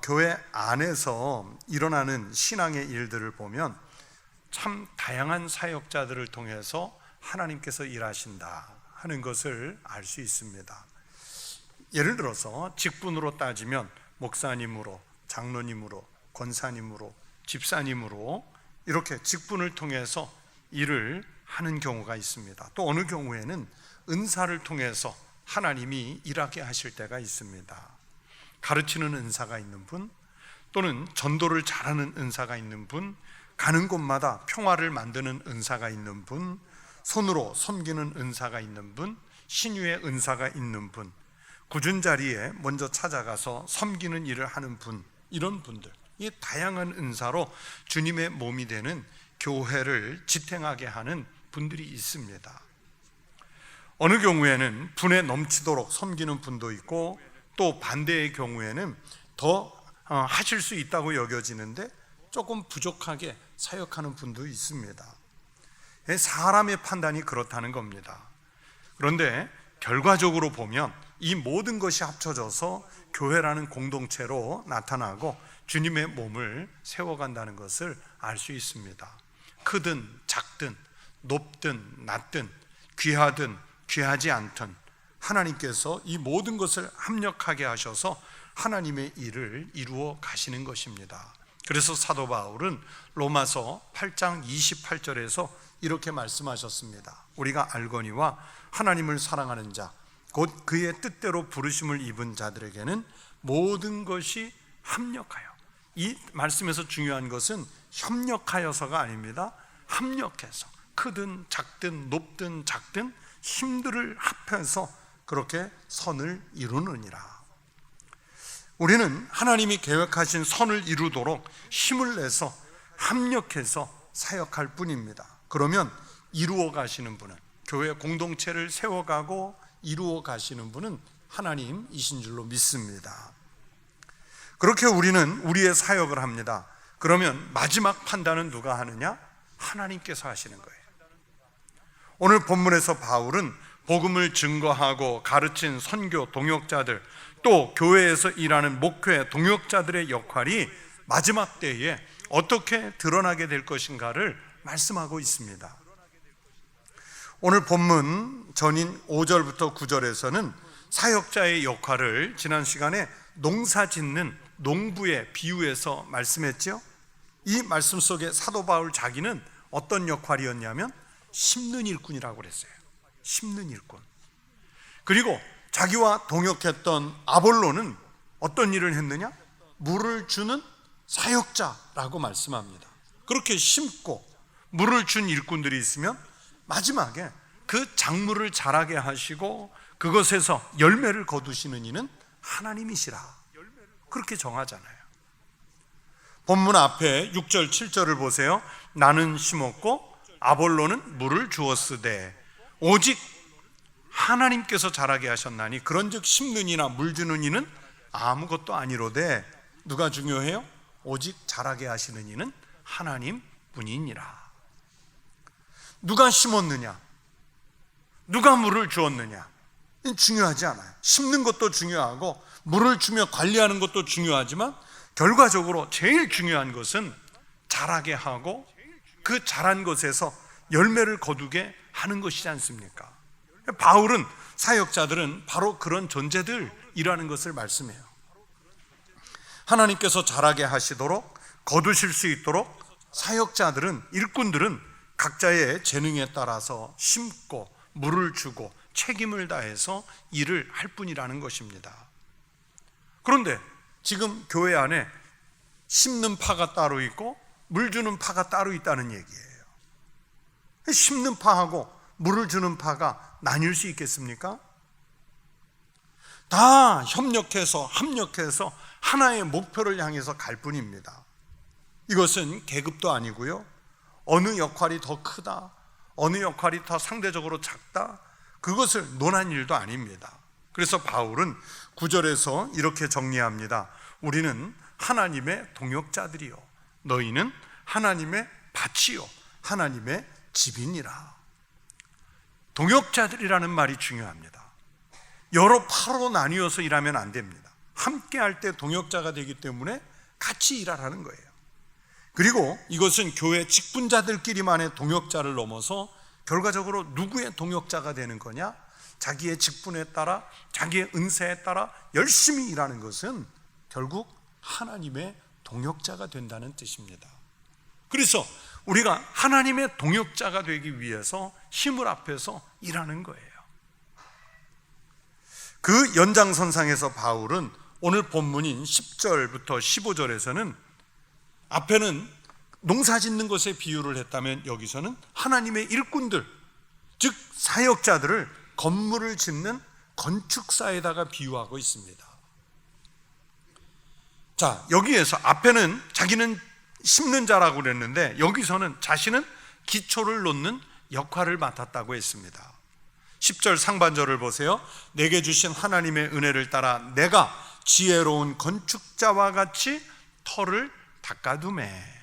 교회 안에서 일어나는 신앙의 일들을 보면 참 다양한 사역자들을 통해서 하나님께서 일하신다 하는 것을 알 수 있습니다. 예를 들어서 직분으로 따지면 목사님으로, 장로님으로, 권사님으로, 집사님으로 이렇게 직분을 통해서 일을 하는 경우가 있습니다. 또 어느 경우에는 은사를 통해서 하나님이 일하게 하실 때가 있습니다. 가르치는 은사가 있는 분, 또는 전도를 잘하는 은사가 있는 분, 가는 곳마다 평화를 만드는 은사가 있는 분, 손으로 섬기는 은사가 있는 분, 신유의 은사가 있는 분, 굳은 자리에 먼저 찾아가서 섬기는 일을 하는 분, 이런 분들, 이 다양한 은사로 주님의 몸이 되는 교회를 지탱하게 하는 분들이 있습니다. 어느 경우에는 분에 넘치도록 섬기는 분도 있고, 또 반대의 경우에는 더 하실 수 있다고 여겨지는데 조금 부족하게 사역하는 분도 있습니다. 사람의 판단이 그렇다는 겁니다. 그런데 결과적으로 보면 이 모든 것이 합쳐져서 교회라는 공동체로 나타나고 주님의 몸을 세워간다는 것을 알 수 있습니다. 크든 작든 높든 낮든 귀하든 귀하지 않든 하나님께서 이 모든 것을 합력하게 하셔서 하나님의 일을 이루어 가시는 것입니다. 그래서 사도 바울은 로마서 8장 28절에서 이렇게 말씀하셨습니다. 우리가 알거니와 하나님을 사랑하는 자, 곧 그의 뜻대로 부르심을 입은 자들에게는 모든 것이 합력하여, 이 말씀에서 중요한 것은 협력하여서가 아닙니다. 합력해서 크든 작든 높든 작든 힘들을 합해서 그렇게 선을 이루느니라. 우리는 하나님이 계획하신 선을 이루도록 힘을 내서 합력해서 사역할 뿐입니다. 그러면 이루어 가시는 분은, 교회 공동체를 세워가고 이루어 가시는 분은 하나님이신 줄로 믿습니다. 그렇게 우리는 우리의 사역을 합니다. 그러면 마지막 판단은 누가 하느냐? 하나님께서 하시는 거예요. 오늘 본문에서 바울은 복음을 증거하고 가르친 선교 동역자들, 또 교회에서 일하는 목회 동역자들의 역할이 마지막 때에 어떻게 드러나게 될 것인가를 말씀하고 있습니다. 오늘 본문 전인 5절부터 9절에서는 사역자의 역할을 지난 시간에 농사 짓는 농부의 비유에서 말씀했죠. 이 말씀 속에 사도 바울 자기는 어떤 역할이었냐면 심는 일꾼이라고 그랬어요. 심는 일꾼. 그리고 자기와 동역했던 아볼로는 어떤 일을 했느냐? 물을 주는 사역자라고 말씀합니다. 그렇게 심고 물을 준 일꾼들이 있으면 마지막에 그 작물을 자라게 하시고 그것에서 열매를 거두시는 이는 하나님이시라, 그렇게 정하잖아요. 본문 앞에 6절 7절을 보세요. 나는 심었고 아볼로는 물을 주었으되 오직 하나님께서 자라게 하셨나니 그런즉 심는 이나 물 주는 이는 아무것도 아니로되 누가 중요해요? 오직 자라게 하시는 이는 하나님 뿐이니라. 누가 심었느냐, 누가 물을 주었느냐, 중요하지 않아요. 심는 것도 중요하고 물을 주며 관리하는 것도 중요하지만 결과적으로 제일 중요한 것은 자라게 하고 그 자란 것에서 열매를 거두게 하는 것이지 않습니까? 바울은 사역자들은 바로 그런 존재들이라는 것을 말씀해요. 하나님께서 자라게 하시도록 거두실 수 있도록 사역자들은, 일꾼들은 각자의 재능에 따라서 심고 물을 주고 책임을 다해서 일을 할 뿐이라는 것입니다. 그런데 지금 교회 안에 심는 파가 따로 있고 물 주는 파가 따로 있다는 얘기예요. 심는 파하고 물을 주는 파가 나뉠 수 있겠습니까? 다 협력해서 합력해서 하나의 목표를 향해서 갈 뿐입니다. 이것은 계급도 아니고요, 어느 역할이 더 크다, 어느 역할이 더 상대적으로 작다, 그것을 논한 일도 아닙니다. 그래서 바울은 9절에서 이렇게 정리합니다. 우리는 하나님의 동역자들이요 너희는 하나님의 밭이요 하나님의 집이니라. 동역자들이라는 말이 중요합니다. 여러 파로 나뉘어서 일하면 안 됩니다. 함께 할 때 동역자가 되기 때문에 같이 일하라는 거예요. 그리고 이것은 교회 직분자들끼리만의 동역자를 넘어서 결과적으로 누구의 동역자가 되는 거냐? 자기의 직분에 따라, 자기의 은사에 따라 열심히 일하는 것은 결국 하나님의 동역자가 된다는 뜻입니다. 그래서 우리가 하나님의 동역자가 되기 위해서 힘을 합해서 일하는 거예요. 그 연장선상에서 바울은 오늘 본문인 10절부터 15절에서는 앞에는 농사 짓는 것에 비유를 했다면 여기서는 하나님의 일꾼들, 즉 사역자들을 건물을 짓는 건축사에다가 비유하고 있습니다. 자, 여기에서 앞에는 자기는 심는 자라고 그랬는데 여기서는 자신은 기초를 놓는 역할을 맡았다고 했습니다. 10절 상반절을 보세요. 내게 주신 하나님의 은혜를 따라 내가 지혜로운 건축자와 같이 터를 닦아두매.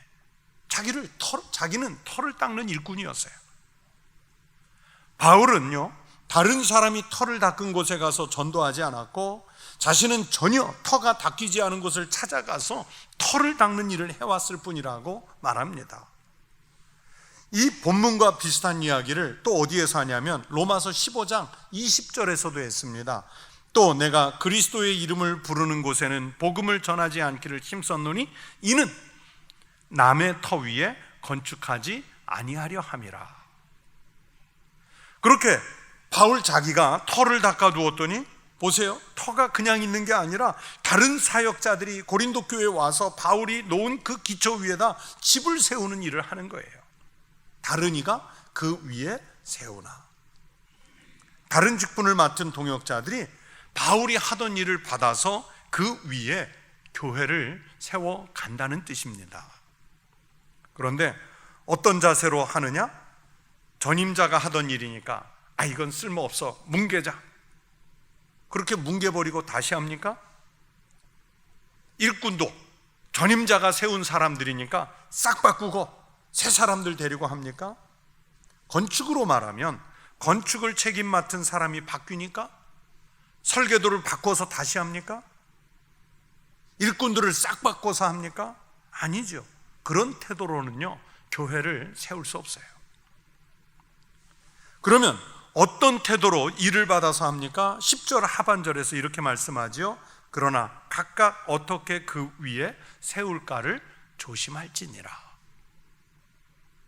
자기는 터를 닦는 일꾼이었어요. 바울은요, 다른 사람이 터를 닦은 곳에 가서 전도하지 않았고 자신은 전혀 터가 닦이지 않은 곳을 찾아가서 터를 닦는 일을 해왔을 뿐이라고 말합니다. 이 본문과 비슷한 이야기를 또 어디에서 하냐면 로마서 15장 20절에서도 했습니다. 또 내가 그리스도의 이름을 부르는 곳에는 복음을 전하지 않기를 힘썼노니 이는 남의 터 위에 건축하지 아니하려 함이라. 그렇게 바울 자기가 터를 닦아두었더니 보세요, 터가 그냥 있는 게 아니라 다른 사역자들이 고린도 교회에 와서 바울이 놓은 그 기초 위에다 집을 세우는 일을 하는 거예요. 다른 이가 그 위에 세우나. 다른 직분을 맡은 동역자들이 바울이 하던 일을 받아서 그 위에 교회를 세워간다는 뜻입니다. 그런데 어떤 자세로 하느냐? 전임자가 하던 일이니까 이건 쓸모없어, 뭉개자. 그렇게 뭉개버리고 다시 합니까? 일꾼도 전임자가 세운 사람들이니까 싹 바꾸고 새 사람들 데리고 합니까? 건축으로 말하면 건축을 책임 맡은 사람이 바뀌니까 설계도를 바꿔서 다시 합니까? 일꾼들을 싹 바꿔서 합니까? 아니죠. 그런 태도로는요, 교회를 세울 수 없어요. 그러면 어떤 태도로 일을 받아서 합니까? 10절 하반절에서 이렇게 말씀하죠. 그러나 각각 어떻게 그 위에 세울까를 조심할지니라.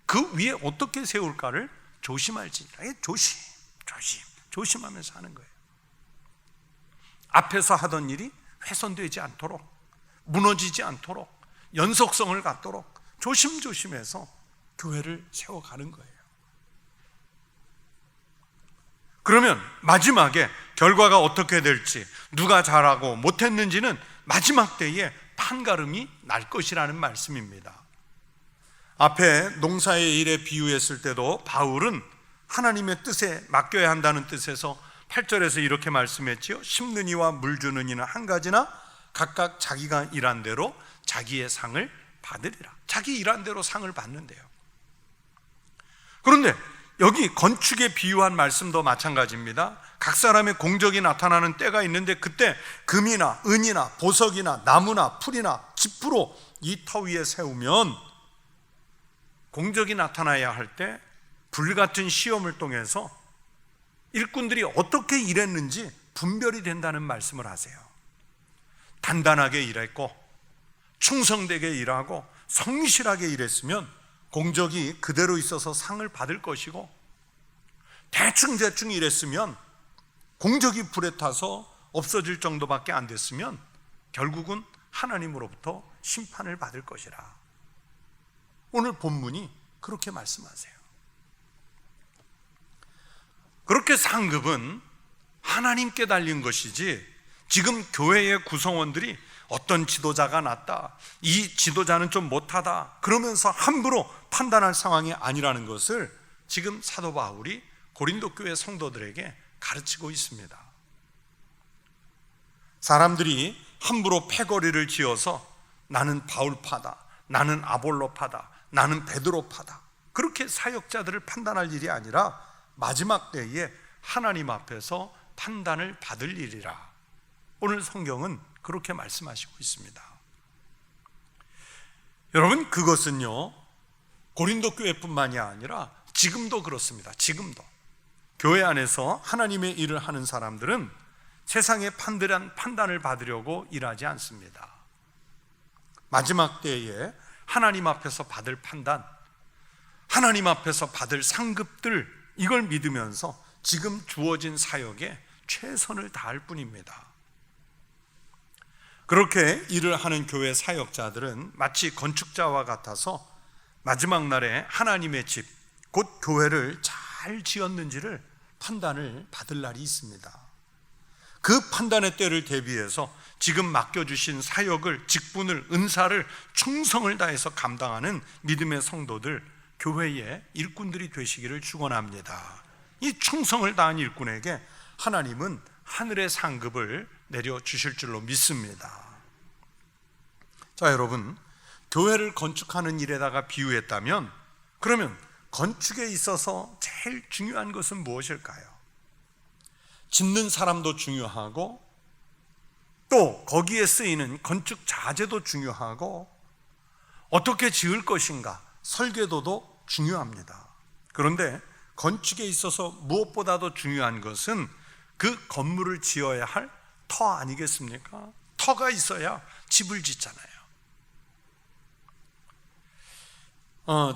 그 위에 어떻게 세울까를 조심할지니라. 조심하면서 하는 거예요. 앞에서 하던 일이 훼손되지 않도록, 무너지지 않도록, 연속성을 갖도록 조심조심해서 교회를 세워가는 거예요. 그러면 마지막에 결과가 어떻게 될지, 누가 잘하고 못했는지는 마지막 때에 판가름이 날 것이라는 말씀입니다. 앞에 농사의 일에 비유했을 때도 바울은 하나님의 뜻에 맡겨야 한다는 뜻에서 8절에서 이렇게 말씀했지요. 심는 이와 물 주는 이는 한 가지나 각각 자기가 일한 대로 자기의 상을 받으리라. 자기 일한 대로 상을 받는데요. 그런데 여기 건축에 비유한 말씀도 마찬가지입니다. 각 사람의 공적이 나타나는 때가 있는데 그때 금이나 은이나 보석이나 나무나 풀이나 지프로 이 터 위에 세우면 공적이 나타나야 할 때 불같은 시험을 통해서 일꾼들이 어떻게 일했는지 분별이 된다는 말씀을 하세요. 단단하게 일했고 충성되게 일하고 성실하게 일했으면 공적이 그대로 있어서 상을 받을 것이고, 대충 일했으면 공적이 불에 타서 없어질 정도밖에 안 됐으면 결국은 하나님으로부터 심판을 받을 것이라. 오늘 본문이 그렇게 말씀하세요. 그렇게 상급은 하나님께 달린 것이지 지금 교회의 구성원들이 어떤 지도자가 낫다, 이 지도자는 좀 못하다 그러면서 함부로 판단할 상황이 아니라는 것을 지금 사도 바울이 고린도 교회 성도들에게 가르치고 있습니다. 사람들이 함부로 패거리를 지어서 나는 바울파다, 나는 아볼로파다, 나는 베드로파다 그렇게 사역자들을 판단할 일이 아니라 마지막 때에 하나님 앞에서 판단을 받을 일이라. 오늘 성경은 그렇게 말씀하시고 있습니다. 여러분, 그것은요 고린도 교회뿐만이 아니라 지금도 그렇습니다. 지금도 교회 안에서 하나님의 일을 하는 사람들은 세상의 판단을 받으려고 일하지 않습니다. 마지막 때에 하나님 앞에서 받을 판단, 하나님 앞에서 받을 상급들, 이걸 믿으면서 지금 주어진 사역에 최선을 다할 뿐입니다. 그렇게 일을 하는 교회 사역자들은 마치 건축자와 같아서 마지막 날에 하나님의 집, 곧 교회를 잘 지었는지를 판단을 받을 날이 있습니다. 그 판단의 때를 대비해서 지금 맡겨주신 사역을, 직분을, 은사를 충성을 다해서 감당하는 믿음의 성도들, 교회의 일꾼들이 되시기를 축원합니다. 이 충성을 다한 일꾼에게 하나님은 하늘의 상급을 내려주실 줄로 믿습니다. 자, 여러분, 교회를 건축하는 일에다가 비유했다면 그러면 건축에 있어서 제일 중요한 것은 무엇일까요? 짓는 사람도 중요하고 또 거기에 쓰이는 건축 자재도 중요하고 어떻게 지을 것인가, 설계도도 중요합니다. 그런데 건축에 있어서 무엇보다도 중요한 것은 그 건물을 지어야 할 터 아니겠습니까? 터가 있어야 집을 짓잖아요.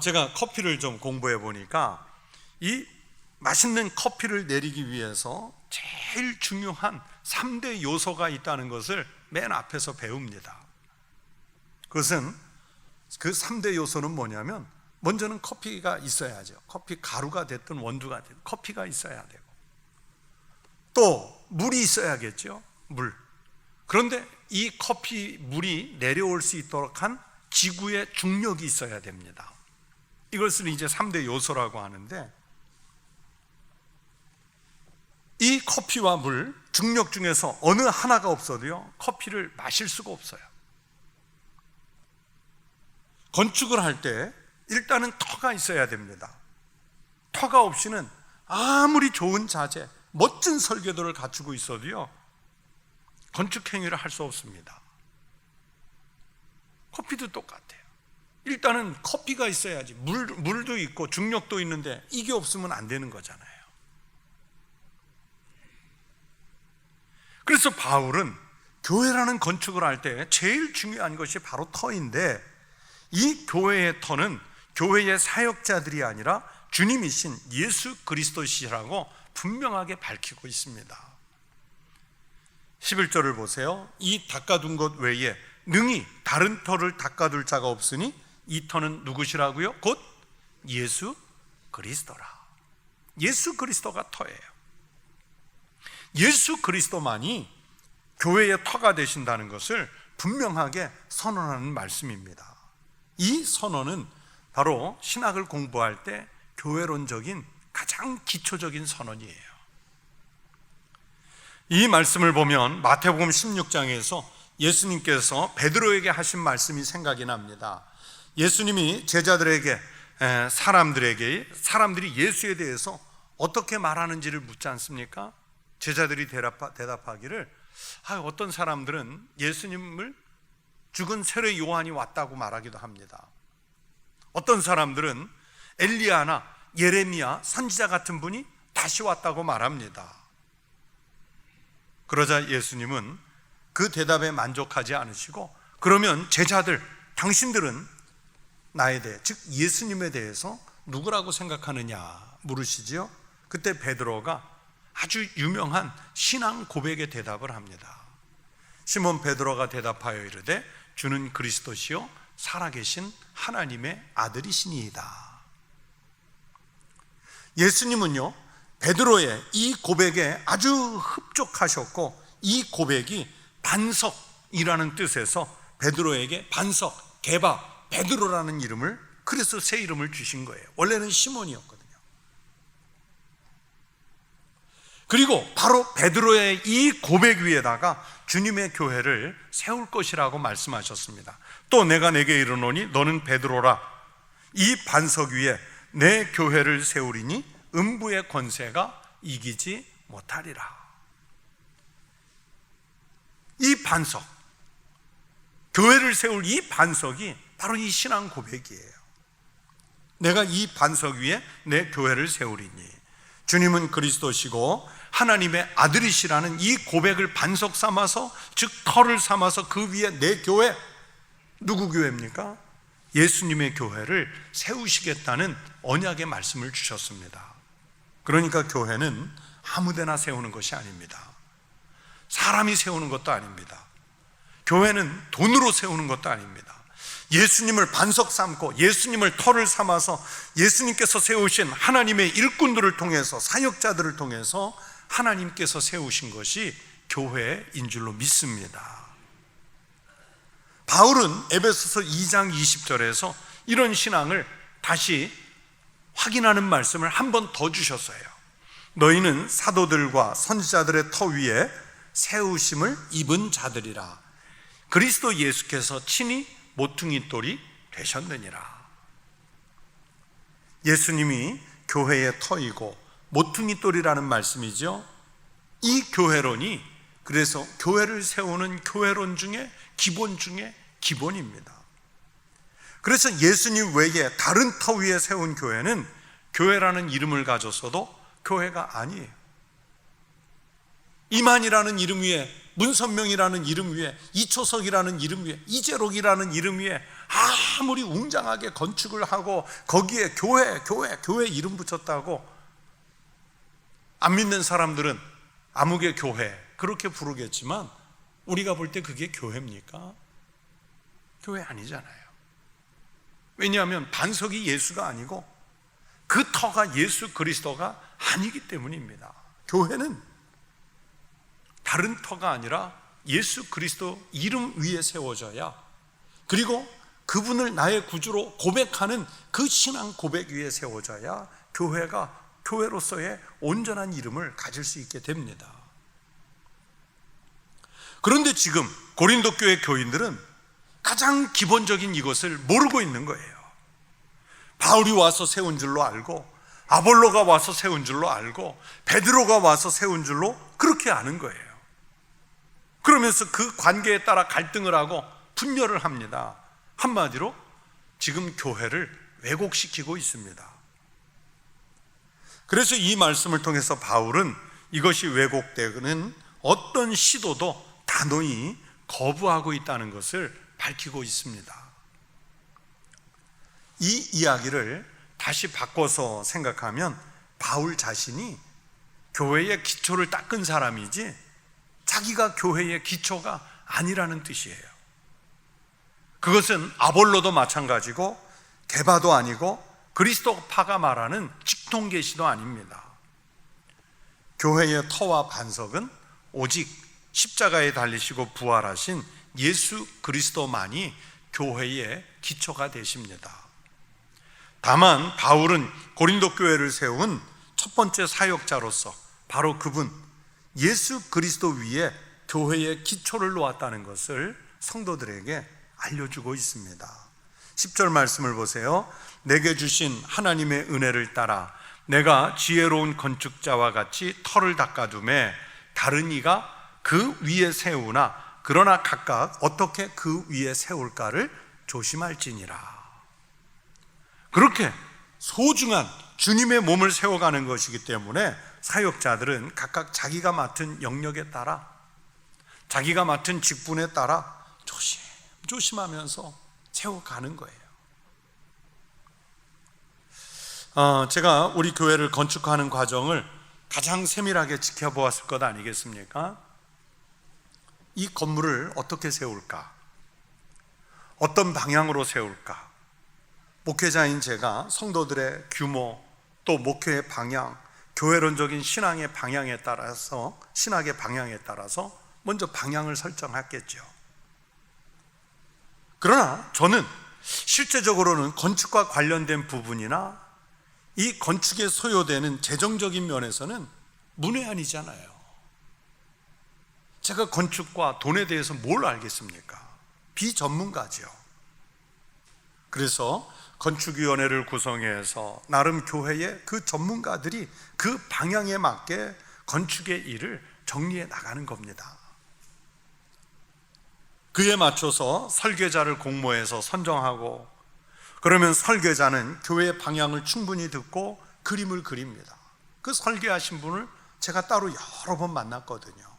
제가 커피를 좀 공부해 보니까 이 맛있는 커피를 내리기 위해서 제일 중요한 3대 요소가 있다는 것을 맨 앞에서 배웁니다. 그것은 그 3대 요소는 뭐냐면 먼저는 커피가 있어야죠. 커피 가루가 됐든 원두가 됐든 커피가 있어야 되고 또 물이 있어야겠죠. 물. 그런데 이 커피 물이 내려올 수 있도록 한 지구의 중력이 있어야 됩니다. 이것을 이제 3대 요소라고 하는데 이 커피와 물, 중력 중에서 어느 하나가 없어도요 커피를 마실 수가 없어요. 건축을 할 때 일단은 터가 있어야 됩니다. 터가 없이는 아무리 좋은 자재, 멋진 설계도를 갖추고 있어도요 건축 행위를 할 수 없습니다. 커피도 똑같아요. 일단은 커피가 있어야지, 물도 있고 중력도 있는데 이게 없으면 안 되는 거잖아요. 그래서 바울은 교회라는 건축을 할 때 제일 중요한 것이 바로 터인데 이 교회의 터는 교회의 사역자들이 아니라 주님이신 예수 그리스도시라고 분명하게 밝히고 있습니다. 11절을 보세요. 이 닦아둔 것 외에 능히 다른 터를 닦아둘 자가 없으니 이 터는 누구시라고요? 곧 예수 그리스도라. 예수 그리스도가 터예요. 예수 그리스도만이 교회의 터가 되신다는 것을 분명하게 선언하는 말씀입니다. 이 선언은 바로 신학을 공부할 때 교회론적인 가장 기초적인 선언이에요. 이 말씀을 보면 마태복음 16장에서 예수님께서 베드로에게 하신 말씀이 생각이 납니다. 예수님이 제자들에게, 사람들이 예수에 대해서 어떻게 말하는지를 묻지 않습니까? 제자들이 대답하기를 어떤 사람들은 예수님을 죽은 세례 요한이 왔다고 말하기도 합니다. 어떤 사람들은 엘리야나 예레미야 선지자 같은 분이 다시 왔다고 말합니다. 그러자 예수님은 그 대답에 만족하지 않으시고 그러면 제자들, 당신들은 나에 대해, 즉 예수님에 대해서 누구라고 생각하느냐 물으시지요. 그때 베드로가 아주 유명한 신앙 고백의 대답을 합니다. 시몬 베드로가 대답하여 이르되 주는 그리스도시요 살아계신 하나님의 아들이시니이다. 예수님은요 베드로의 이 고백에 아주 흡족하셨고 이 고백이 반석이라는 뜻에서 베드로에게 반석, 게바, 베드로라는 이름을, 그래서 새 이름을 주신 거예요. 원래는 시몬이었거든요. 그리고 바로 베드로의 이 고백 위에다가 주님의 교회를 세울 것이라고 말씀하셨습니다. 또 내가 내게 이르노니 너는 베드로라. 이 반석 위에 내 교회를 세우리니 음부의 권세가 이기지 못하리라. 이 반석, 교회를 세울 이 반석이 바로 이 신앙 고백이에요. 내가 이 반석 위에 내 교회를 세우리니 주님은 그리스도시고 하나님의 아들이시라는 이 고백을 반석 삼아서, 즉 터를 삼아서 그 위에 내 교회, 누구 교회입니까? 예수님의 교회를 세우시겠다는 언약의 말씀을 주셨습니다. 그러니까 교회는 아무데나 세우는 것이 아닙니다. 사람이 세우는 것도 아닙니다. 교회는 돈으로 세우는 것도 아닙니다. 예수님을 반석 삼고 예수님을 터를 삼아서 예수님께서 세우신 하나님의 일꾼들을 통해서, 사역자들을 통해서 하나님께서 세우신 것이 교회인 줄로 믿습니다. 바울은 에베소서 2장 20절에서 이런 신앙을 다시 확인하는 말씀을 한 번 더 주셨어요. 너희는 사도들과 선지자들의 터 위에 세우심을 입은 자들이라. 그리스도 예수께서 친히 모퉁이 돌이 되셨느니라. 예수님이 교회의 터이고 모퉁이 돌이라는 말씀이죠. 이 교회론이 그래서 교회를 세우는 교회론 중에 기본 중에 기본입니다. 그래서 예수님 외에 다른 터 위에 세운 교회는 교회라는 이름을 가졌어도 교회가 아니에요. 이만이라는 이름 위에, 문선명이라는 이름 위에, 이초석이라는 이름 위에, 이재록이라는 이름 위에 아무리 웅장하게 건축을 하고 거기에 교회 이름 붙였다고 안 믿는 사람들은 아무개 교회 그렇게 부르겠지만 우리가 볼 때 그게 교회입니까? 교회 아니잖아요. 왜냐하면 반석이 예수가 아니고 그 터가 예수 그리스도가 아니기 때문입니다. 교회는 다른 터가 아니라 예수 그리스도 이름 위에 세워져야, 그리고 그분을 나의 구주로 고백하는 그 신앙 고백 위에 세워져야 교회가 교회로서의 온전한 이름을 가질 수 있게 됩니다. 그런데 지금 고린도 교회 교인들은 가장 기본적인 이것을 모르고 있는 거예요. 바울이 와서 세운 줄로 알고, 아볼로가 와서 세운 줄로 알고, 베드로가 와서 세운 줄로 그렇게 아는 거예요. 그러면서 그 관계에 따라 갈등을 하고 분열을 합니다. 한마디로 지금 교회를 왜곡시키고 있습니다. 그래서 이 말씀을 통해서 바울은 이것이 왜곡되는 어떤 시도도 단호히 거부하고 있다는 것을 밝히고 있습니다. 이 이야기를 다시 바꿔서 생각하면 바울 자신이 교회의 기초를 닦은 사람이지 자기가 교회의 기초가 아니라는 뜻이에요. 그것은 아볼로도 마찬가지고 게바도 아니고 그리스도파가 말하는 직통계시도 아닙니다. 교회의 터와 반석은 오직 십자가에 달리시고 부활하신 예수 그리스도만이 교회의 기초가 되십니다. 다만 바울은 고린도 교회를 세운 첫 번째 사역자로서 바로 그분 예수 그리스도 위에 교회의 기초를 놓았다는 것을 성도들에게 알려주고 있습니다. 10절 말씀을 보세요. 내게 주신 하나님의 은혜를 따라 내가 지혜로운 건축자와 같이 터를 닦아두매 다른 이가 그 위에 세우나 그러나 각각 어떻게 그 위에 세울까를 조심할지니라. 그렇게 소중한 주님의 몸을 세워가는 것이기 때문에 사역자들은 각각 자기가 맡은 영역에 따라, 자기가 맡은 직분에 따라 조심하면서 세워가는 거예요. 제가 우리 교회를 건축하는 과정을 가장 세밀하게 지켜보았을 것 아니겠습니까? 이 건물을 어떻게 세울까? 어떤 방향으로 세울까? 목회자인 제가 성도들의 규모, 또 목회의 방향, 교회론적인 신앙의 방향에 따라서, 신학의 방향에 따라서 먼저 방향을 설정했겠죠. 그러나 저는 실제적으로는 건축과 관련된 부분이나 이 건축에 소요되는 재정적인 면에서는 문외한이잖아요. 제가 건축과 돈에 대해서 뭘 알겠습니까? 비전문가죠. 그래서 건축위원회를 구성해서 나름 교회의 그 전문가들이 그 방향에 맞게 건축의 일을 정리해 나가는 겁니다. 그에 맞춰서 설계자를 공모해서 선정하고, 그러면 설계자는 교회의 방향을 충분히 듣고 그림을 그립니다. 그 설계하신 분을 제가 따로 여러 번 만났거든요.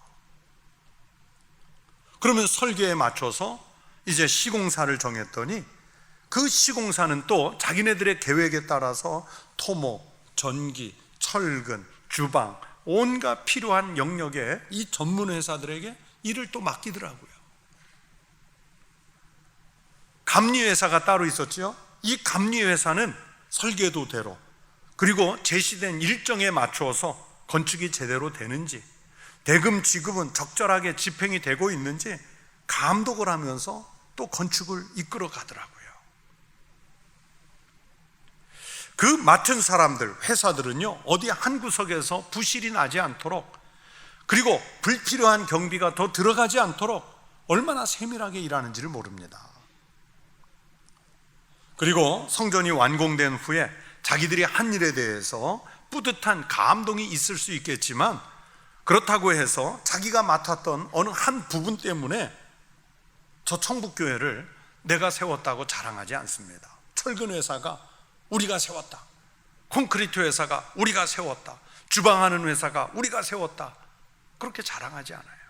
그러면 설계에 맞춰서 이제 시공사를 정했더니 그 시공사는 또 자기네들의 계획에 따라서 토목, 전기, 철근, 주방, 온갖 필요한 영역에 이 전문 회사들에게 일을 또 맡기더라고요. 감리회사가 따로 있었죠. 이 감리회사는 설계도대로, 그리고 제시된 일정에 맞추어서 건축이 제대로 되는지, 대금 지급은 적절하게 집행이 되고 있는지 감독을 하면서 또 건축을 이끌어 가더라고요. 그 맡은 사람들, 회사들은요, 어디 한 구석에서 부실이 나지 않도록, 그리고 불필요한 경비가 더 들어가지 않도록 얼마나 세밀하게 일하는지를 모릅니다. 그리고 성전이 완공된 후에 자기들이 한 일에 대해서 뿌듯한 감동이 있을 수 있겠지만, 그렇다고 해서 자기가 맡았던 어느 한 부분 때문에 저 청북교회를 내가 세웠다고 자랑하지 않습니다. 철근 회사가 우리가 세웠다, 콘크리트 회사가 우리가 세웠다, 주방하는 회사가 우리가 세웠다, 그렇게 자랑하지 않아요.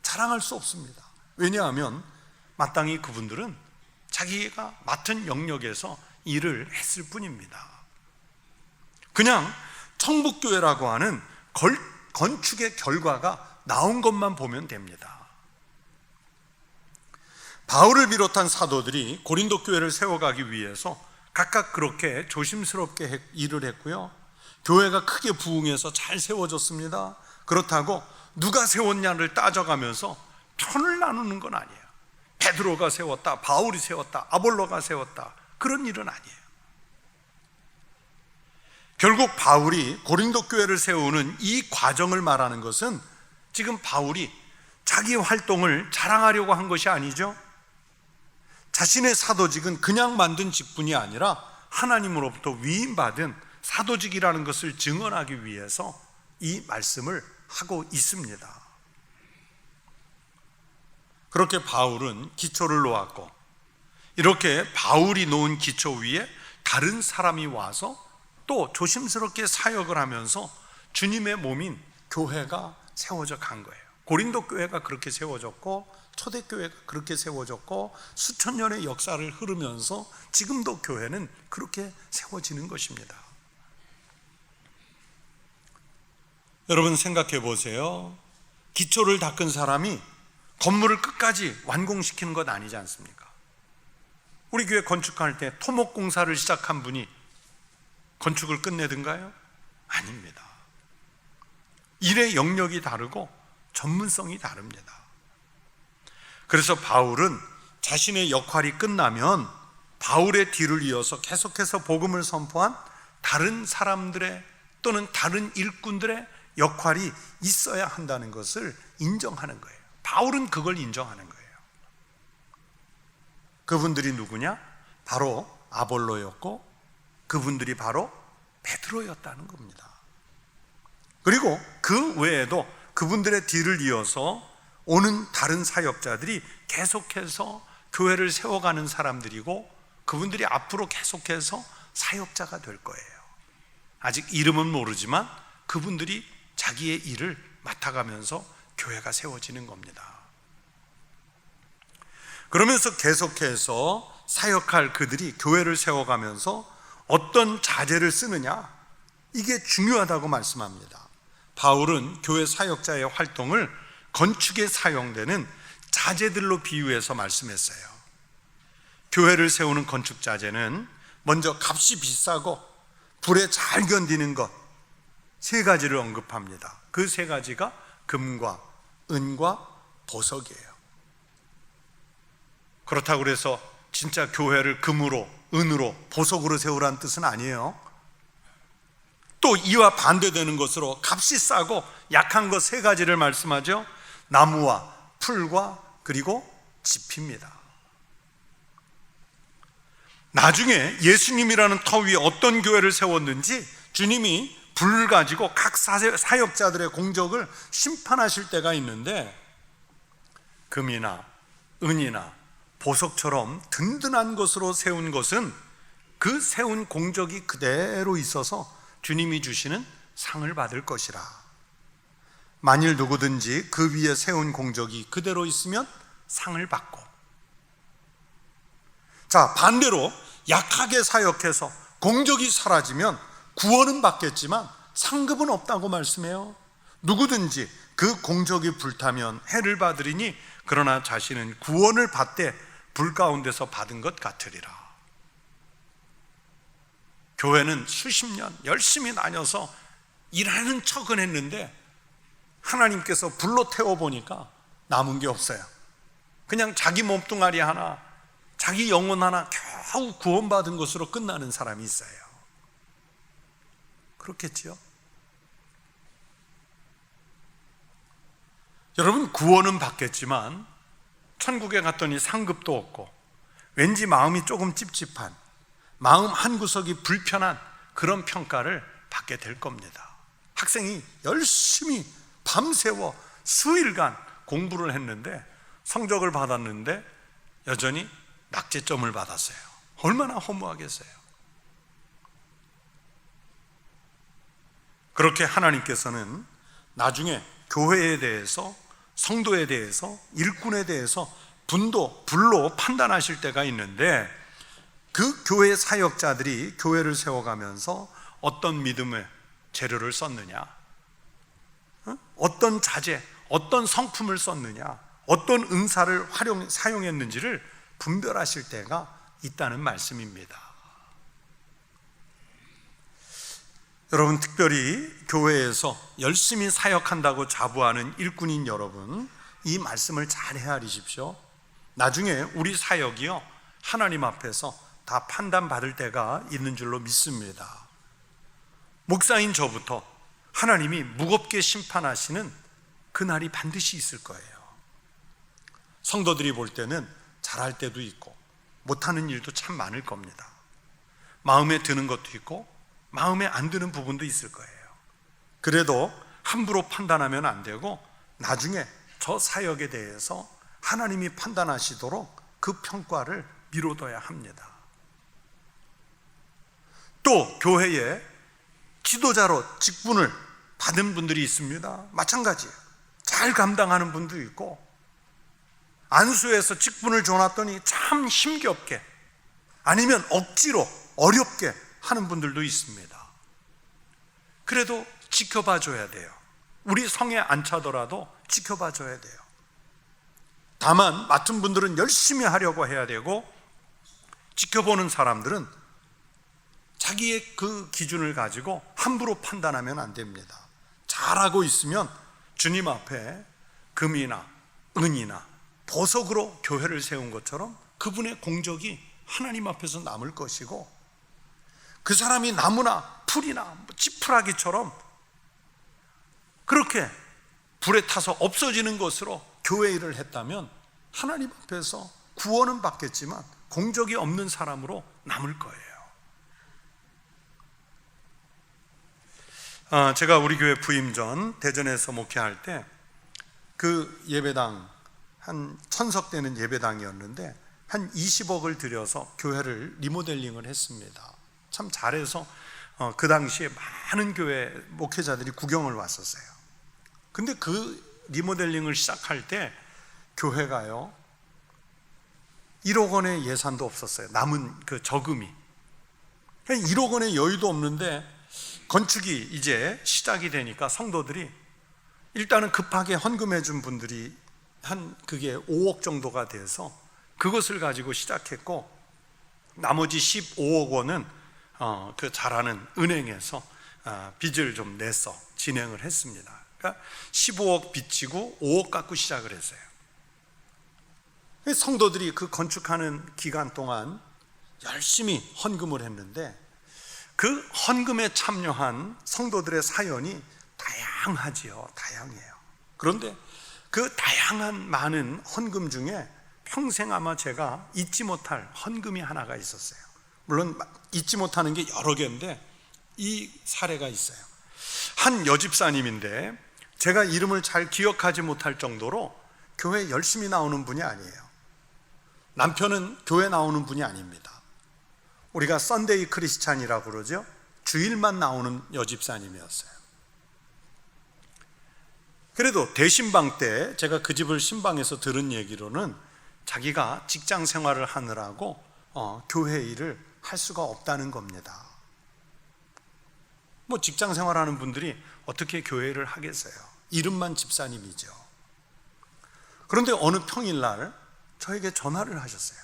자랑할 수 없습니다. 왜냐하면 마땅히 그분들은 자기가 맡은 영역에서 일을 했을 뿐입니다. 그냥 청북교회라고 하는 건축의 결과가 나온 것만 보면 됩니다. 바울을 비롯한 사도들이 고린도 교회를 세워가기 위해서 각각 그렇게 조심스럽게 일을 했고요, 교회가 크게 부흥해서 잘 세워졌습니다. 그렇다고 누가 세웠냐를 따져가면서 편을 나누는 건 아니에요. 베드로가 세웠다, 바울이 세웠다, 아볼로가 세웠다, 그런 일은 아니에요. 결국 바울이 고린도 교회를 세우는 이 과정을 말하는 것은 지금 바울이 자기 활동을 자랑하려고 한 것이 아니죠. 자신의 사도직은 그냥 만든 직분이 아니라 하나님으로부터 위임받은 사도직이라는 것을 증언하기 위해서 이 말씀을 하고 있습니다. 그렇게 바울은 기초를 놓았고, 이렇게 바울이 놓은 기초 위에 다른 사람이 와서 또 조심스럽게 사역을 하면서 주님의 몸인 교회가 세워져 간 거예요. 고린도 교회가 그렇게 세워졌고, 초대교회가 그렇게 세워졌고, 수천 년의 역사를 흐르면서 지금도 교회는 그렇게 세워지는 것입니다. 여러분 생각해 보세요. 기초를 닦은 사람이 건물을 끝까지 완공시키는 것 아니지 않습니까? 우리 교회 건축할 때 토목공사를 시작한 분이 건축을 끝내든가요? 아닙니다. 일의 영역이 다르고 전문성이 다릅니다. 그래서 바울은 자신의 역할이 끝나면 바울의 뒤를 이어서 계속해서 복음을 선포한 다른 사람들의 또는 다른 일꾼들의 역할이 있어야 한다는 것을 인정하는 거예요. 바울은 그걸 인정하는 거예요. 그분들이 누구냐? 바로 아볼로였고, 그분들이 바로 베드로였다는 겁니다. 그리고 그 외에도 그분들의 뒤를 이어서 오는 다른 사역자들이 계속해서 교회를 세워가는 사람들이고, 그분들이 앞으로 계속해서 사역자가 될 거예요. 아직 이름은 모르지만 그분들이 자기의 일을 맡아가면서 교회가 세워지는 겁니다. 그러면서 계속해서 사역할 그들이 교회를 세워가면서 어떤 자재를 쓰느냐, 이게 중요하다고 말씀합니다. 바울은 교회 사역자의 활동을 건축에 사용되는 자재들로 비유해서 말씀했어요. 교회를 세우는 건축 자재는 먼저 값이 비싸고 불에 잘 견디는 것, 세 가지를 언급합니다. 그 세 가지가 금과 은과 보석이에요. 그렇다고 해서 진짜 교회를 금으로, 은으로, 보석으로 세우라는 뜻은 아니에요. 또 이와 반대되는 것으로 값이 싸고 약한 것 세 가지를 말씀하죠. 나무와 풀과 그리고 집입니다. 나중에 예수님이라는 터 위에 어떤 교회를 세웠는지 주님이 불을 가지고 각 사역자들의 공적을 심판하실 때가 있는데, 금이나 은이나 보석처럼 든든한 것으로 세운 것은 그 세운 공적이 그대로 있어서 주님이 주시는 상을 받을 것이라. 만일 누구든지 그 위에 세운 공적이 그대로 있으면 상을 받고, 자, 반대로 약하게 사역해서 공적이 사라지면 구원은 받겠지만 상급은 없다고 말씀해요. 누구든지 그 공적이 불타면 해를 받으리니 그러나 자신은 구원을 받되 불 가운데서 받은 것 같으리라. 교회는 수십 년 열심히 다녀서 일하는 척은 했는데 하나님께서 불로 태워보니까 남은 게 없어요. 그냥 자기 몸뚱아리 하나, 자기 영혼 하나 겨우 구원받은 것으로 끝나는 사람이 있어요. 그렇겠지요? 여러분, 구원은 받겠지만 천국에 갔더니 상급도 없고 왠지 마음이 조금 찝찝한, 마음 한구석이 불편한 그런 평가를 받게 될 겁니다. 학생이 열심히 밤새워 수일간 공부를 했는데 성적을 받았는데 여전히 낙제점을 받았어요. 얼마나 허무하겠어요. 그렇게 하나님께서는 나중에 교회에 대해서, 성도에 대해서, 일꾼에 대해서 불로 판단하실 때가 있는데, 그 교회 사역자들이 교회를 세워가면서 어떤 믿음의 재료를 썼느냐, 어떤 자재, 어떤 성품을 썼느냐, 어떤 은사를 사용했는지를 분별하실 때가 있다는 말씀입니다. 여러분, 특별히 교회에서 열심히 사역한다고 자부하는 일꾼인 여러분, 이 말씀을 잘 헤아리십시오. 나중에 우리 사역이요, 하나님 앞에서 다 판단받을 때가 있는 줄로 믿습니다. 목사인 저부터 하나님이 무겁게 심판하시는 그날이 반드시 있을 거예요. 성도들이 볼 때는 잘할 때도 있고 못하는 일도 참 많을 겁니다. 마음에 드는 것도 있고 마음에 안 드는 부분도 있을 거예요. 그래도 함부로 판단하면 안 되고 나중에 저 사역에 대해서 하나님이 판단하시도록 그 평가를 미뤄둬야 합니다. 또 교회에 지도자로 직분을 받은 분들이 있습니다. 마찬가지예요. 잘 감당하는 분도 있고, 안수해서 직분을 줘놨더니 참 힘겹게, 아니면 억지로 어렵게 하는 분들도 있습니다. 그래도 지켜봐 줘야 돼요. 우리 성에 안 차더라도 지켜봐 줘야 돼요. 다만 맡은 분들은 열심히 하려고 해야 되고, 지켜보는 사람들은 자기의 그 기준을 가지고 함부로 판단하면 안 됩니다. 잘하고 있으면 주님 앞에 금이나 은이나 보석으로 교회를 세운 것처럼 그분의 공적이 하나님 앞에서 남을 것이고, 그 사람이 나무나 풀이나 지푸라기처럼 그렇게 불에 타서 없어지는 것으로 교회 일을 했다면 하나님 앞에서 구원은 받겠지만 공적이 없는 사람으로 남을 거예요. 제가 우리 교회 부임 전 대전에서 목회할 때 그 예배당, 한 1000석 되는 예배당이었는데 한 20억을 들여서 교회를 리모델링을 했습니다. 참 잘해서 그 당시에 많은 교회 목회자들이 구경을 왔었어요. 근데 그 리모델링을 시작할 때 교회가요 1억 원의 예산도 없었어요. 남은 그 저금이 1억 원의 여유도 없는데, 건축이 이제 시작이 되니까 성도들이 일단은 급하게 헌금해 준 분들이 한 그게 5억 정도가 돼서 그것을 가지고 시작했고, 나머지 15억 원은 그 잘하는 은행에서 빚을 좀 내서 진행을 했습니다. 그러니까 15억 빚지고 5억 갖고 시작을 했어요. 성도들이 그 건축하는 기간 동안 열심히 헌금을 했는데, 그 헌금에 참여한 성도들의 사연이 다양하지요. 다양해요. 그런데 그 다양한 많은 헌금 중에 평생 아마 제가 잊지 못할 헌금이 하나가 있었어요. 물론 잊지 못하는 게 여러 개인데 이 사례가 있어요. 한 여집사님인데 제가 이름을 잘 기억하지 못할 정도로 교회에 열심히 나오는 분이 아니에요. 남편은 교회 나오는 분이 아닙니다. 우리가 썬데이 크리스찬이라고 그러죠. 주일만 나오는 여집사님이었어요. 그래도 대신방 때 제가 그 집을 신방에서 들은 얘기로는 자기가 직장 생활을 하느라고 교회 일을 할 수가 없다는 겁니다. 뭐 직장 생활하는 분들이 어떻게 교회를 하겠어요? 이름만 집사님이죠. 그런데 어느 평일날 저에게 전화를 하셨어요.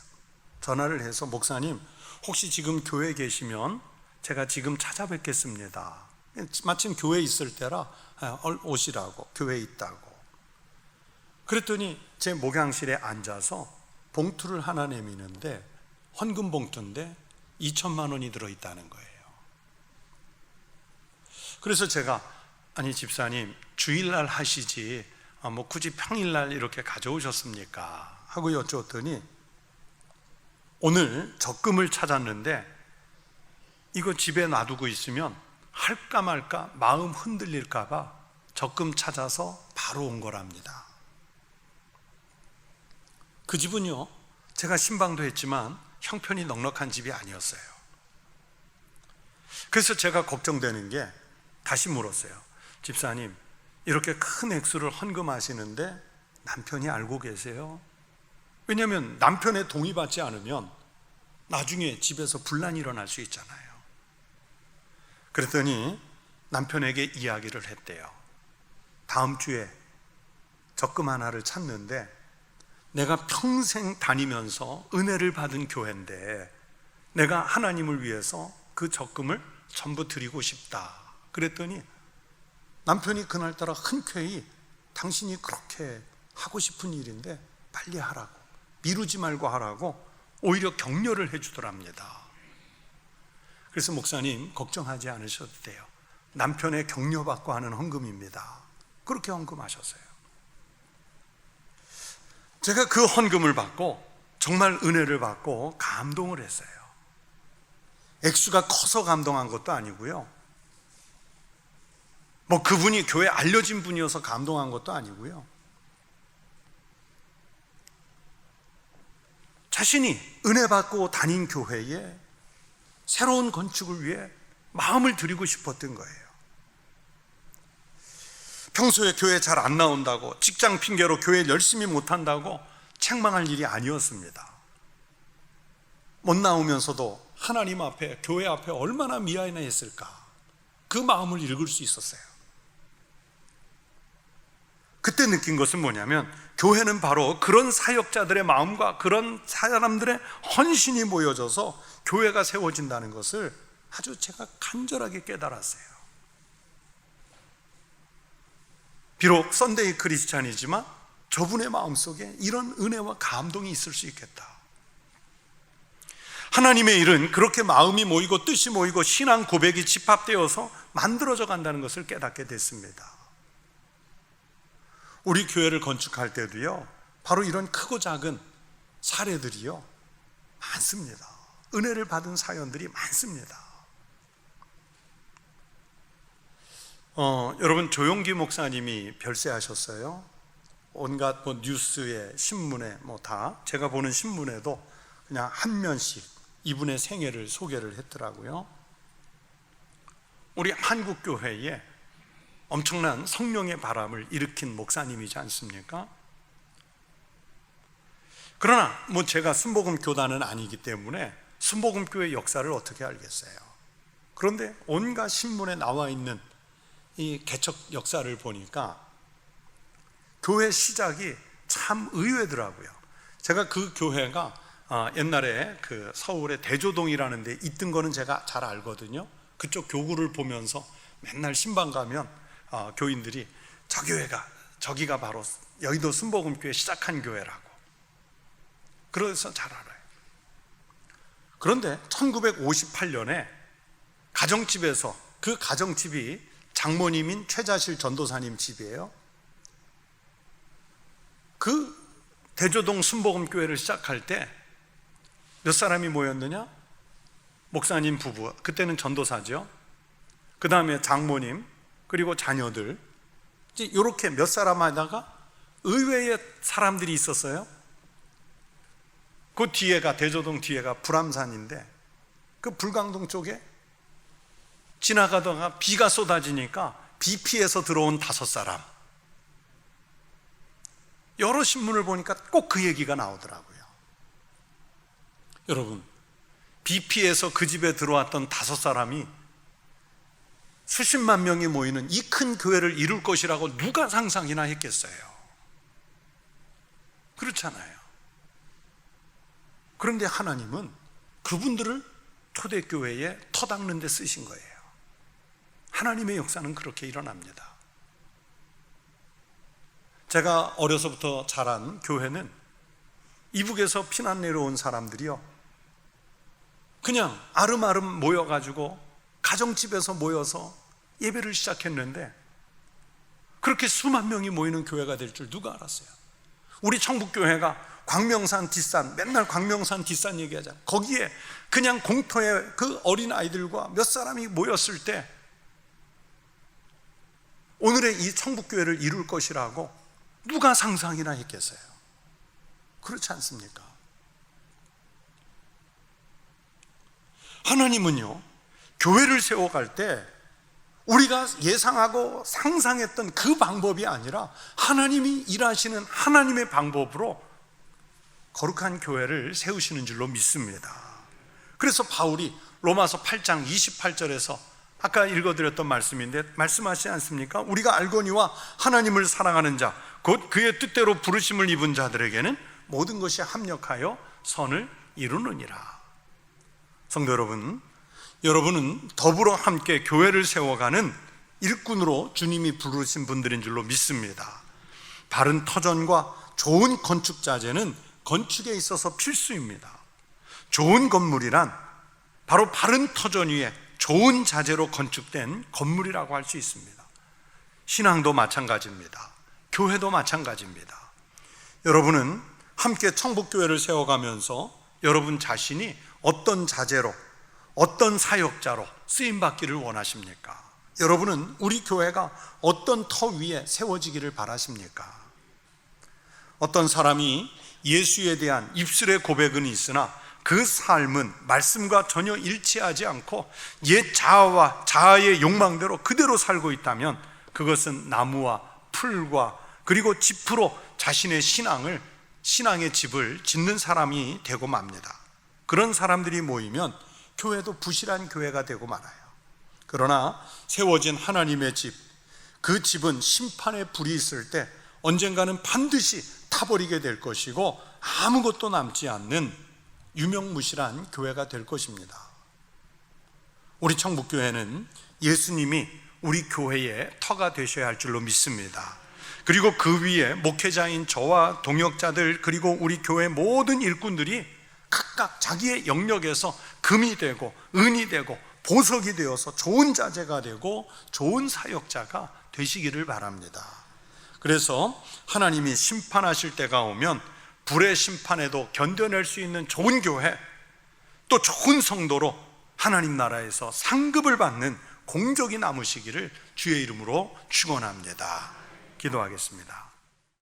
전화를 해서 목사님, 혹시 지금 교회에 계시면 제가 지금 찾아뵙겠습니다. 마침 교회에 있을 때라 오시라고, 교회에 있다고. 그랬더니 제 목양실에 앉아서 봉투를 하나 내미는데 헌금 봉투인데 2천만 원이 들어있다는 거예요. 그래서 제가 아니 집사님 주일날 하시지 뭐 굳이 평일날 이렇게 가져오셨습니까? 하고 여쭈었더니 오늘 적금을 찾았는데 이거 집에 놔두고 있으면 할까 말까 마음 흔들릴까 봐 적금 찾아서 바로 온 거랍니다. 그 집은요, 제가 신방도 했지만 형편이 넉넉한 집이 아니었어요. 그래서 제가 걱정되는 게 다시 물었어요. 집사님, 이렇게 큰 액수를 헌금하시는데 남편이 알고 계세요? 왜냐하면 남편의 동의 받지 않으면 나중에 집에서 분란이 일어날 수 있잖아요. 그랬더니 남편에게 이야기를 했대요. 다음 주에 적금 하나를 찾는데 내가 평생 다니면서 은혜를 받은 교회인데 내가 하나님을 위해서 그 적금을 전부 드리고 싶다. 그랬더니 남편이 그날따라 흔쾌히 당신이 그렇게 하고 싶은 일인데 빨리 하라고, 미루지 말고 하라고 오히려 격려를 해주더랍니다. 그래서 목사님 걱정하지 않으셔도 돼요. 남편의 격려받고 하는 헌금입니다. 그렇게 헌금하셨어요. 제가 그 헌금을 받고 정말 은혜를 받고 감동을 했어요. 액수가 커서 감동한 것도 아니고요, 뭐 그분이 교회 알려진 분이어서 감동한 것도 아니고요, 자신이 은혜 받고 다닌 교회에 새로운 건축을 위해 마음을 드리고 싶었던 거예요. 평소에 교회 잘 안 나온다고, 직장 핑계로 교회 열심히 못한다고 책망할 일이 아니었습니다. 못 나오면서도 하나님 앞에, 교회 앞에 얼마나 미안했을까, 그 마음을 읽을 수 있었어요. 그때 느낀 것은 뭐냐면 교회는 바로 그런 사역자들의 마음과 그런 사람들의 헌신이 모여져서 교회가 세워진다는 것을 아주 제가 간절하게 깨달았어요. 비록 썬데이 크리스찬이지만 저분의 마음속에 이런 은혜와 감동이 있을 수 있겠다. 하나님의 일은 그렇게 마음이 모이고 뜻이 모이고 신앙 고백이 집합되어서 만들어져 간다는 것을 깨닫게 됐습니다. 우리 교회를 건축할 때도요, 바로 이런 크고 작은 사례들이요 많습니다. 은혜를 받은 사연들이 많습니다. 여러분, 조용기 목사님이 별세하셨어요. 온갖 뉴스에, 신문에 다, 제가 보는 신문에도 그냥 한 면씩 이분의 생애를 소개를 했더라고요. 우리 한국교회에 엄청난 성령의 바람을 일으킨 목사님이지 않습니까? 그러나 제가 순복음 교단은 아니기 때문에 순복음교회 역사를 어떻게 알겠어요? 그런데 온갖 신문에 나와 있는 이 개척 역사를 보니까 교회 시작이 참 의외더라고요. 제가 그 교회가 옛날에 그 서울의 대조동이라는 데 있던 거는 제가 잘 알거든요. 그쪽 교구를 보면서 맨날 신방 가면 교인들이 저 교회가, 저기가 바로 여의도 순복음교회 시작한 교회라고, 그래서 잘 알아요. 그런데 1958년에 가정집에서, 그 가정집이 장모님인 최자실 전도사님 집이에요. 그 대조동 순복음교회를 시작할 때 몇 사람이 모였느냐? 목사님 부부, 그때는 전도사죠. 그 다음에 장모님, 그리고 자녀들, 이렇게 몇 사람 하다가 의외의 사람들이 있었어요. 그 뒤에가, 대조동 뒤에가 불암산인데 그 불광동 쪽에 지나가다가 비가 쏟아지니까 비 피해서 들어온 5사람, 여러 신문을 보니까 꼭 그 얘기가 나오더라고요. 여러분, 비 피해서 그 집에 들어왔던 5사람이 수십만 명이 모이는 이 큰 교회를 이룰 것이라고 누가 상상이나 했겠어요? 그렇잖아요. 그런데 하나님은 그분들을 초대교회에 터닦는 데 쓰신 거예요. 하나님의 역사는 그렇게 일어납니다. 제가 어려서부터 자란 교회는 이북에서 피난 내려온 사람들이요, 그냥 아름아름 모여가지고 가정집에서 모여서 예배를 시작했는데 그렇게 수만 명이 모이는 교회가 될 줄 누가 알았어요? 우리 청북교회가 광명산 뒷산, 맨날 광명산 뒷산 얘기하잖아요. 거기에 그냥 공터에 그 어린 아이들과 몇 사람이 모였을 때 오늘의 이 청북교회를 이룰 것이라고 누가 상상이나 했겠어요? 그렇지 않습니까? 하나님은요, 교회를 세워갈 때 우리가 예상하고 상상했던 그 방법이 아니라 하나님이 일하시는 하나님의 방법으로 거룩한 교회를 세우시는 줄로 믿습니다. 그래서 바울이 로마서 8장 28절에서 아까 읽어드렸던 말씀인데 말씀하시지 않습니까? 우리가 알거니와 하나님을 사랑하는 자, 곧 그의 뜻대로 부르심을 입은 자들에게는 모든 것이 합력하여 선을 이루느니라. 성도 여러분, 여러분은 더불어 함께 교회를 세워가는 일꾼으로 주님이 부르신 분들인 줄로 믿습니다. 바른 터전과 좋은 건축 자재는 건축에 있어서 필수입니다. 좋은 건물이란 바로 바른 터전 위에 좋은 자재로 건축된 건물이라고 할 수 있습니다. 신앙도 마찬가지입니다. 교회도 마찬가지입니다. 여러분은 함께 청북교회를 세워가면서 여러분 자신이 어떤 자재로, 어떤 사역자로 쓰임받기를 원하십니까? 여러분은 우리 교회가 어떤 터 위에 세워지기를 바라십니까? 어떤 사람이 예수에 대한 입술의 고백은 있으나 그 삶은 말씀과 전혀 일치하지 않고 옛 자아의 욕망대로 그대로 살고 있다면 그것은 나무와 풀과 그리고 짚으로 자신의 신앙의 집을 짓는 사람이 되고 맙니다. 그런 사람들이 모이면 교회도 부실한 교회가 되고 말아요. 그러나 세워진 하나님의 집, 그 집은 심판의 불이 있을 때 언젠가는 반드시 타버리게 될 것이고 아무것도 남지 않는 유명무실한 교회가 될 것입니다. 우리 청북교회는 예수님이 우리 교회의 터가 되셔야 할 줄로 믿습니다. 그리고 그 위에 목회자인 저와 동역자들 그리고 우리 교회 모든 일꾼들이 각각 자기의 영역에서 금이 되고 은이 되고 보석이 되어서 좋은 자재가 되고 좋은 사역자가 되시기를 바랍니다. 그래서 하나님이 심판하실 때가 오면 불의 심판에도 견뎌낼 수 있는 좋은 교회, 또 좋은 성도로 하나님 나라에서 상급을 받는 공적이 남으시기를 주의 이름으로 축원합니다. 기도하겠습니다.